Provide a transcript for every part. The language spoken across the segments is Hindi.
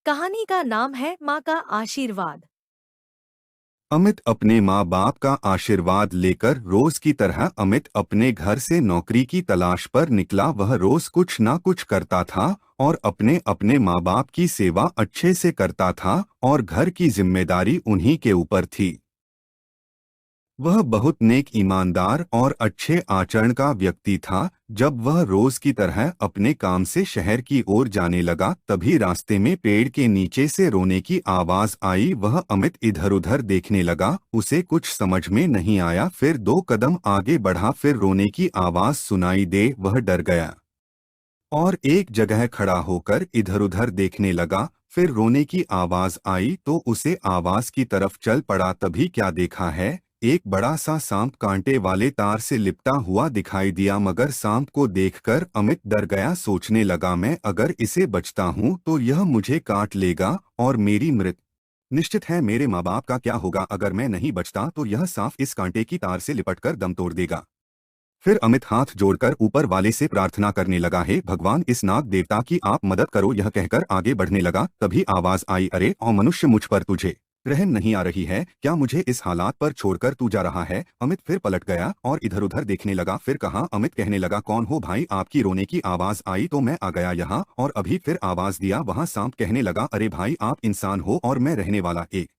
कहानी का नाम है माँ का आशीर्वाद। अमित अपने माँ बाप का आशीर्वाद लेकर रोज की तरह अमित अपने घर से नौकरी की तलाश पर निकला। वह रोज कुछ ना कुछ करता था और अपने अपने माँ बाप की सेवा अच्छे से करता था और घर की जिम्मेदारी उन्हीं के ऊपर थी। वह बहुत नेक, ईमानदार और अच्छे आचरण का व्यक्ति था। जब वह रोज की तरह अपने काम से शहर की ओर जाने लगा, तभी रास्ते में पेड़ के नीचे से रोने की आवाज आई। वह अमित इधर-उधर देखने लगा, उसे कुछ समझ में नहीं आया। फिर 2 कदम आगे बढ़ा, फिर रोने की आवाज सुनाई दे। वह डर गया और एक जगह खड़ा होकर इधर-उधर देखने लगा। फिर रोने की आवाज आई तो उसे आवाज की तरफ चल पड़ा। तभी क्या देखा है, एक बड़ा सा सांप कांटे वाले तार से लिपटा हुआ दिखाई दिया। मगर सांप को देखकर अमित डर गया। सोचने लगा, मैं अगर इसे बचता हूँ तो यह मुझे काट लेगा और मेरी मृत्यु निश्चित है। मेरे माँ बाप का क्या होगा अगर मैं नहीं बचता, तो यह सांप इस कांटे की तार से लिपटकर दम तोड़ देगा। फिर अमित हाथ जोड़कर ऊपर वाले से प्रार्थना करने लगा, हे भगवान, इस नाग देवता की आप मदद करो। यह कहकर आगे बढ़ने लगा। तभी आवाज आई, अरे ओ मनुष्य, मुझ पर तुझे रहम नहीं आ रही है क्या? मुझे इस हालात पर छोड़कर तू जा रहा है? अमित फिर पलट गया और इधर-उधर देखने लगा। फिर कहा, अमित कहने लगा, कौन हो भाई? आपकी रोने की आवाज आई तो मैं आ गया यहाँ। और अभी फिर आवाज दिया। वहां सांप कहने लगा, अरे भाई, आप इंसान हो और मैं रहने वाला एक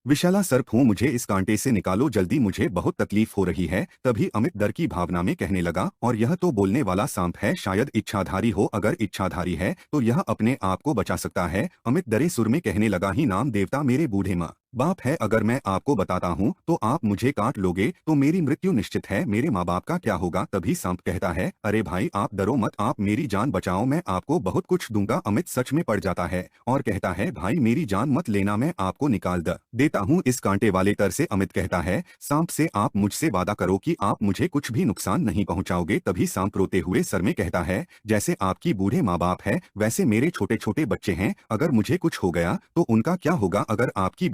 विशाला सर्प हूँ, मुझे इस कांटे से निकालो जल्दी, मुझे बहुत तकलीफ हो रही है। तभी अमित डर की भावना में कहने लगा, और यह तो बोलने वाला सांप है, शायद इच्छाधारी हो। अगर इच्छाधारी है तो यह अपने आप को बचा सकता है। अमित डरे सुर में कहने लगा, ही नाम देवता, मेरे बूढ़े माँ बाप है, अगर मैं आपको बताता हूँ तो आप मुझे काट लोगे तो मेरी मृत्यु निश्चित है। मेरे माँ बाप का क्या होगा? तभी सांप कहता है, अरे भाई, आप डरो मत, आप मेरी जान बचाओ, मैं आपको बहुत कुछ दूंगा। अमित सच में पड़ जाता है और कहता है, भाई मेरी जान मत लेना, मैं आपको निकाल देता हूँ इस कांटे वाले तर से। अमित कहता है सांप से, आप मुझसे वादा करो कि आप मुझे कुछ भी नुकसान नहीं पहुंचाओगे। तभी सांप रोते हुए सर में कहता है, जैसे आपकी बूढ़े माँ बाप है वैसे मेरे छोटे छोटे बच्चे हैं, अगर मुझे कुछ हो गया तो उनका क्या होगा? अगर आपकी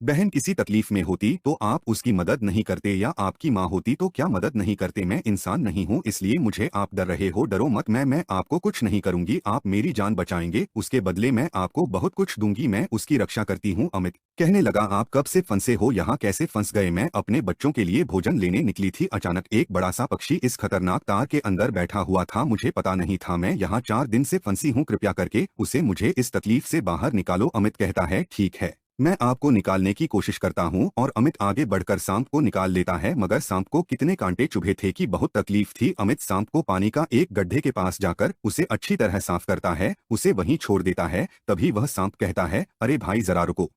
बहन किसी तकलीफ में होती तो आप उसकी मदद नहीं करते, या आपकी माँ होती तो क्या मदद नहीं करते? मैं इंसान नहीं हूँ, इसलिए मुझे आप डर रहे हो। डरो मत, मैं आपको कुछ नहीं करूंगी, आप मेरी जान बचाएंगे, उसके बदले मैं आपको बहुत कुछ दूंगी, मैं उसकी रक्षा करती हूँ। अमित कहने लगा, आप कब से फंसे हो यहाँ? कैसे फंस गए? मैं अपने बच्चों के लिए भोजन लेने निकली थी, अचानक एक बड़ा सा पक्षी इस खतरनाक तार के अंदर बैठा हुआ था, मुझे पता नहीं था, मैं यहाँ 4 दिन से फंसी हूँ, कृपया करके उसे मुझे इस तकलीफ से बाहर निकालो। अमित कहता है, ठीक है, मैं आपको निकालने की कोशिश करता हूँ। और अमित आगे बढ़कर सांप को निकाल लेता है, मगर सांप को कितने कांटे चुभे थे कि बहुत तकलीफ थी। अमित सांप को पानी का एक गड्ढे के पास जाकर उसे अच्छी तरह साफ करता है, उसे वहीं छोड़ देता है। तभी वह सांप कहता है, अरे भाई जरा रुको,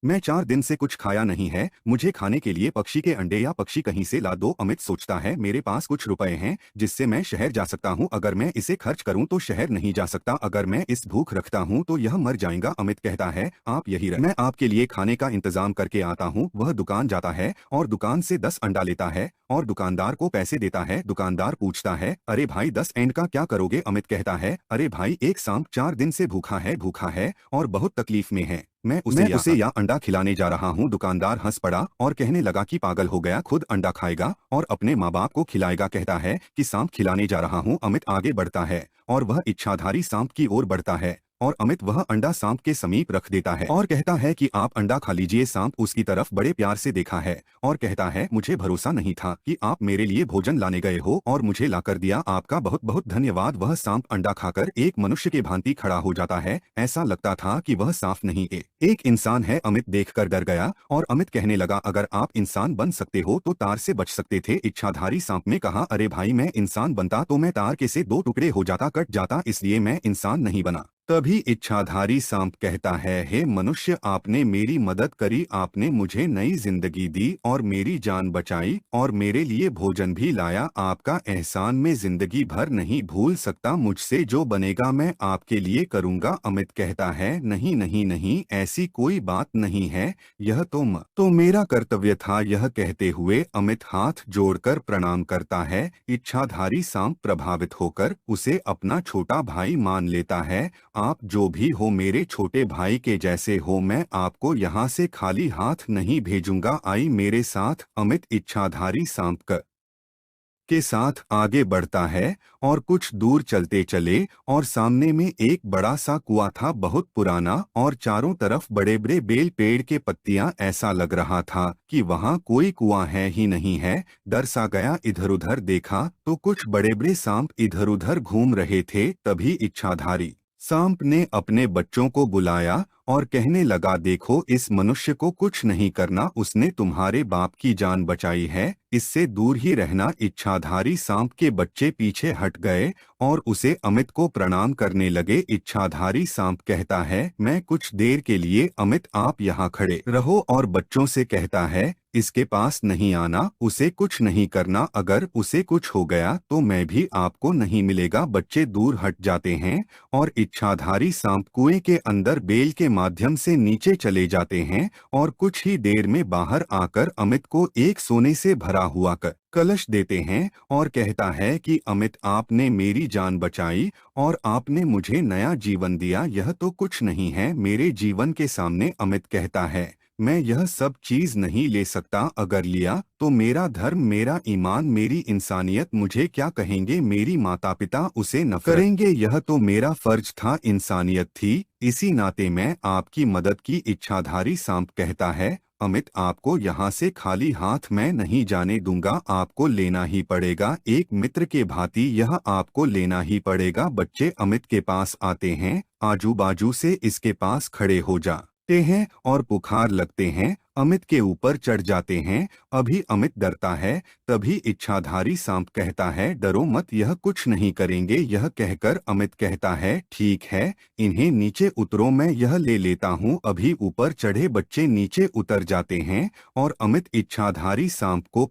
मैं 4 दिन से कुछ खाया नहीं है, मुझे खाने के लिए पक्षी के अंडे या पक्षी कहीं से ला दो। अमित सोचता है, मेरे पास कुछ रुपए हैं जिससे मैं शहर जा सकता हूँ, अगर मैं इसे खर्च करूँ तो शहर नहीं जा सकता, अगर मैं इस भूख रखता हूँ तो यह मर जाएगा। अमित कहता है, आप यही रह, मैं आपके लिए खाने का इंतजाम करके आता हूँ। वह दुकान जाता है और दुकान से 10 अंडा लेता है और दुकानदार को पैसे देता है। दुकानदार पूछता है, अरे भाई, 10 एंड का क्या करोगे? अमित कहता है, अरे भाई, एक सांप 4 दिन से भूखा है और बहुत तकलीफ में है, मैं उसे या अंडा खिलाने जा रहा हूँ। दुकानदार हंस पड़ा और कहने लगा कि पागल हो गया, खुद अंडा खाएगा और अपने माँ बाप को खिलाएगा? कहता है कि सांप खिलाने जा रहा हूँ। अमित आगे बढ़ता है और वह इच्छाधारी सांप की ओर बढ़ता है और अमित वह अंडा सांप के समीप रख देता है और कहता है कि आप अंडा खा लीजिए। सांप उसकी तरफ बड़े प्यार से देखा है और कहता है, मुझे भरोसा नहीं था कि आप मेरे लिए भोजन लाने गए हो और मुझे लाकर दिया, आपका बहुत बहुत धन्यवाद। वह सांप अंडा खाकर एक मनुष्य के भांति खड़ा हो जाता है, ऐसा लगता था कि वह सांप नहीं एक इंसान है। अमित देखकर डर गया और अमित कहने लगा, अगर आप इंसान बन सकते हो तो तार से बच सकते थे। इच्छाधारी सांप ने कहा, अरे भाई, मैं इंसान बनता तो मैं तार के से 2 टुकड़े हो जाता, कट जाता, इसलिए मैं इंसान नहीं बना। तभी इच्छाधारी सांप कहता है, हे मनुष्य, आपने मेरी मदद करी, आपने मुझे नई जिंदगी दी और मेरी जान बचाई और मेरे लिए भोजन भी लाया, आपका एहसान मैं जिंदगी भर नहीं भूल सकता, मुझसे जो बनेगा मैं आपके लिए करूंगा। अमित कहता है, नहीं नहीं नहीं, ऐसी कोई बात नहीं है, यह तो मेरा कर्तव्य था। यह कहते हुए अमित हाथ जोड़कर प्रणाम करता है। इच्छाधारी सांप प्रभावित होकर उसे अपना छोटा भाई मान लेता है। आप जो भी हो, मेरे छोटे भाई के जैसे हो, मैं आपको यहाँ से खाली हाथ नहीं भेजूंगा, आई मेरे साथ। अमित इच्छाधारी सांप के साथ आगे बढ़ता है और कुछ दूर चलते चले और सामने में एक बड़ा सा कुआं था, बहुत पुराना, और चारों तरफ बड़े बड़े बेल पेड़ के पत्तियां। ऐसा लग रहा था कि वहां कोई कुआं है ही नहीं है। डर सा गया, इधर उधर देखा तो कुछ बड़े बड़े सांप इधर उधर घूम रहे थे। तभी इच्छाधारी सांप ने अपने बच्चों को बुलाया और कहने लगा, देखो इस मनुष्य को कुछ नहीं करना, उसने तुम्हारे बाप की जान बचाई है, इससे दूर ही रहना। इच्छाधारी सांप के बच्चे पीछे हट गए और उसे अमित को प्रणाम करने लगे। इच्छाधारी सांप कहता है, मैं कुछ देर के लिए, अमित आप यहाँ खड़े रहो, और बच्चों से कहता है इसके पास नहीं आना, उसे कुछ नहीं करना, अगर उसे कुछ हो गया तो मैं भी आपको नहीं मिलेगा। बच्चे दूर हट जाते हैं और इच्छाधारी सांप कुएं के अंदर बेल के माध्यम से नीचे चले जाते हैं और कुछ ही देर में बाहर आकर अमित को एक सोने से भरा हुआ कलश देते हैं और कहता है कि अमित, आपने मेरी जान बचाई और आपने मुझे नया जीवन दिया, यह तो कुछ नहीं है मेरे जीवन के सामने। अमित कहता है, मैं यह सब चीज नहीं ले सकता, अगर लिया तो मेरा धर्म, मेरा ईमान, मेरी इंसानियत मुझे क्या कहेंगे, मेरी माता पिता उसे नफरत करेंगे, यह तो मेरा फर्ज था, इंसानियत थी, इसी नाते मैं आपकी मदद की। इच्छाधारी सांप कहता है, अमित आपको यहाँ से खाली हाथ मैं नहीं जाने दूंगा, आपको लेना ही पड़ेगा, एक मित्र के भांति यह आपको लेना ही पड़ेगा। बच्चे अमित के पास आते हैं, आजू बाजू से इसके पास खड़े हो जाते हैं और पुकार लगते हैं, अमित के ऊपर चढ़ जाते हैं। अभी अमित डरता है, तभी इच्छाधारी सांप कहता है, डरो मत, यह कुछ नहीं करेंगे। यह कहकर अमित कहता है, ठीक है, इन्हें नीचे उतरो, मैं यह ले लेता हूँ। अभी ऊपर चढ़े बच्चे नीचे उतर जाते हैं और अमित इच्छाधारी सांप को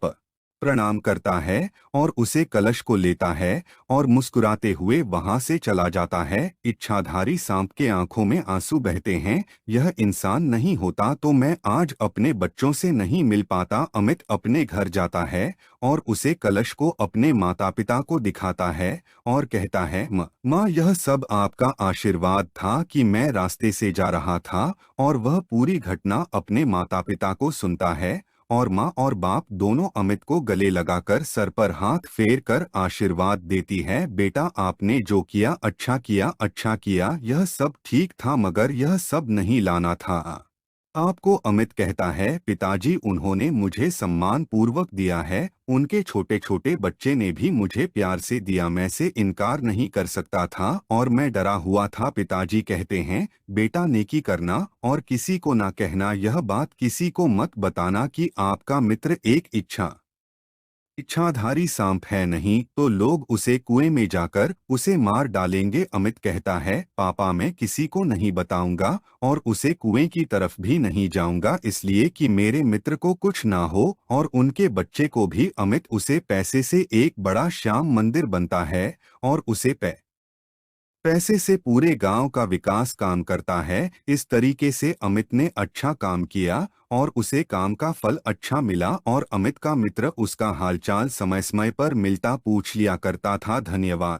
प्रणाम करता है और उसे कलश को लेता है और मुस्कुराते हुए वहां से चला जाता है। इच्छाधारी सांप के आंखों में आंसू बहते हैं, यह इंसान नहीं होता तो मैं आज अपने बच्चों से नहीं मिल पाता। अमित अपने घर जाता है और उसे कलश को अपने माता पिता को दिखाता है और कहता है, माँ यह सब आपका आशीर्वाद था कि मैं रास्ते से जा रहा था। और वह पूरी घटना अपने माता पिता को सुनता है और माँ और बाप दोनों अमित को गले लगाकर सर पर हाथ फेर कर आशीर्वाद देती है, बेटा आपने जो किया अच्छा किया, अच्छा किया, यह सब ठीक था मगर यह सब नहीं लाना था आपको। अमित कहता है, पिताजी उन्होंने मुझे सम्मान पूर्वक दिया है, उनके छोटे छोटे बच्चे ने भी मुझे प्यार से दिया, मैं से इनकार नहीं कर सकता था और मैं डरा हुआ था। पिताजी कहते हैं, बेटा नेकी करना और किसी को ना कहना, यह बात किसी को मत बताना कि आपका मित्र एक इच्छाधारी सांप है, नहीं तो लोग उसे कुएं में जाकर उसे मार डालेंगे। अमित कहता है, पापा मैं किसी को नहीं बताऊंगा और उसे कुएं की तरफ भी नहीं जाऊंगा, इसलिए कि मेरे मित्र को कुछ ना हो और उनके बच्चे को भी। अमित उसे पैसे से एक बड़ा श्याम मंदिर बनता है और उसे पैसे से पूरे गांव का विकास काम करता है। इस तरीके से अमित ने अच्छा काम किया और उसे काम का फल अच्छा मिला और अमित का मित्र उसका हालचाल समय समय पर मिलता पूछ लिया करता था। धन्यवाद।